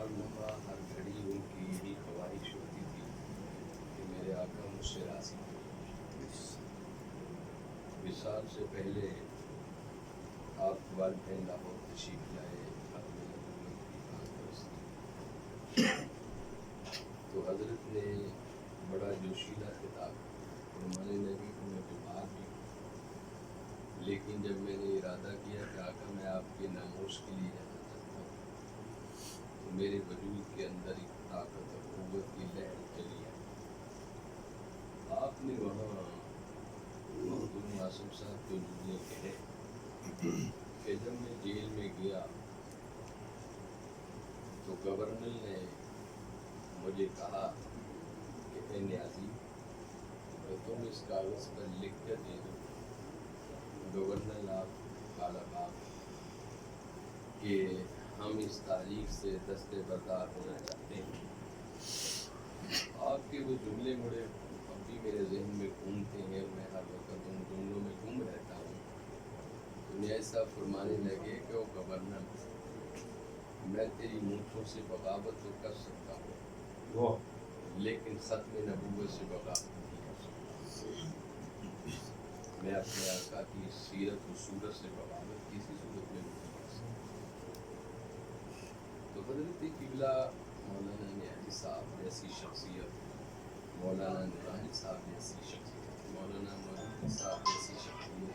ہر لمحہ ہر گھڑی ان کی یہی خواہش ہوتی تھی کہ میرے آقا مجھ سے راضی ہو۔ وصال سے پہلے آپ والدین لاہور تشریف لائے، ختم نبوت کی 5 برس تھی، تو حضرت نے بڑا جوشیلا خطاب فرمانے لگے کہ میں بیمار بھی ہوں، لیکن جب میں نے ارادہ کیا کہ آقا میں آپ کے ناموس کے لیے جانا چاہتا ہوں، تو میرے وجود کے اندر ایک طاقت اور قوت کی لہر چلی آئی۔ آپ نے وہاں محترم عاصم صاحب کو جملے کہے کہ جب میں جیل میں گیا تو گورنر نے مجھے کہا کہ اے نیازی تو تم اس کاغذ پر لکھ کر دے دو گورنر آپ غالباب کہ ہم اس تاریخ سے دستے بردار ہونا چاہتے ہیں۔ آپ کے وہ جملے بڑے اب بھی میرے ذہن میں گھومتے ہیں، میں ہر وقت ان جملوں میں گم رہتا ہوں۔ تو نیاز صاحب فرمانے لگے کہ وہ گورنر میں تیری مونچھوں سے بغاوت تو کر سکتا ہوں لیکن ختم نبوت سے بغاوت نہیں کر سکتا۔ میں اپنے آقا کی سیرت و صورت سے بغاوت کسی صورت میں نہیں کر سکتا۔ تو حضرت قبلہ مولانا نیازی صاحب جیسی شخصیت، مولانا نورانی صاحب جیسی شخصیت، مولانا مودودی صاحب جیسی شخصیت،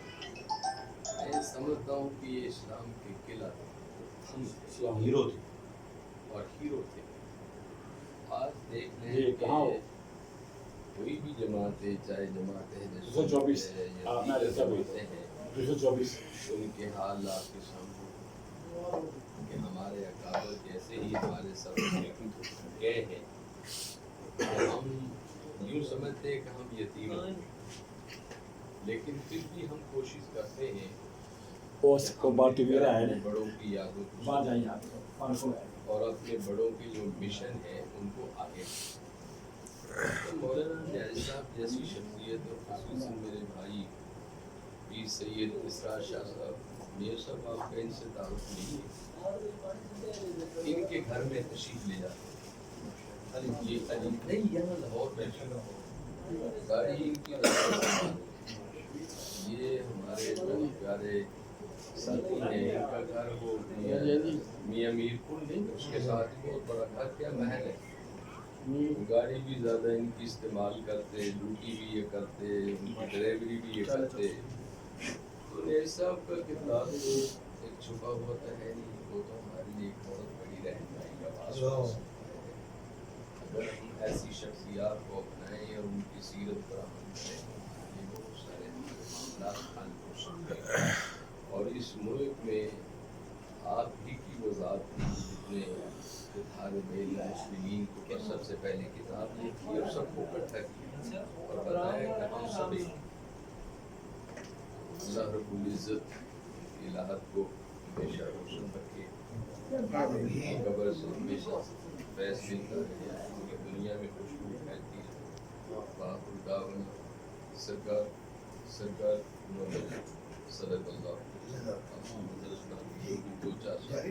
میں سمجھتا ہوں کہ یہ اسلام کے قلعہ تھے، اسلام ہیرو تھے اور ہیرو تھے۔ آج دیکھ لیں کہ کوئی بھی جماعت ہے، چاہے جماعت ہے یا جماعتیں ہیں، ان کے حال آپ کے سامنے کہ ہمارے اکابر جیسے ہی ہمارے سر گئے ہیں، ہم یوں سمجھتے ہیں کہ ہم یتیم ہیں، لیکن پھر بھی ہم کوشش کرتے ہیں اپنے بڑوں کی یادوں کو اور اپنے بڑوں کے جو مشن ہے ان کو آگے تو مولانا نیازی صاحب جیسی شخصیت اور خصوصاً میرے بھائی پیر سید اسرار شاہ صاحب، میاں صاحب آپ کا ان سے تعارف نہیں ہے، ان کے گھر میں تشریف لے جاتے ہیں، یہ علی نہیں یہاں لاہور میں گاڑی ان کی یہ ہمارے بڑے پیارے ساتھی ہیں، ان کا گھر وہ میاں میر پور نہیں، اس کے ساتھ بہت بڑا گھر کیا محل ہے، گاڑی بھی زیادہ ان کی استعمال کرتے، ڈیوٹی بھی یہ کرتے، ان کی ڈرائیوری بھی یہ کرتے۔ تو نیازی صاحب کا کردار تو ایک چھپا ہوا تو ہے نہیں، وہ تو ہمارے لیے ایک بہت بڑی رہنمائی کا واسطہ ہے۔ اگر ہم ایسی شخصیات کو اپنائیں اور ان کی سیرت پر عمل کریں تو ہمارے لیے بہت سارے ہمارے معاملات حل ہو سکتے ہیں۔ اور اس ملک میں آپ ہی کی وہ ذات تھی جس نے اتحاد بین المسلمین کو پر سب سے پہلے کتاب لکھی اور سب کو اکٹھا کیا اور بتایا کہ ہم سب ایک ہیں۔ اللہ رب العزت کی لاحت کو ہمیشہ روشن رکھے، قبر سے ہمیشہ فیض ملتا رہے، پوری دنیا میں خوشبو پھیلتی رہے۔ بآخر دعوانا سرکار صدق اللہ۔ 2-4 سال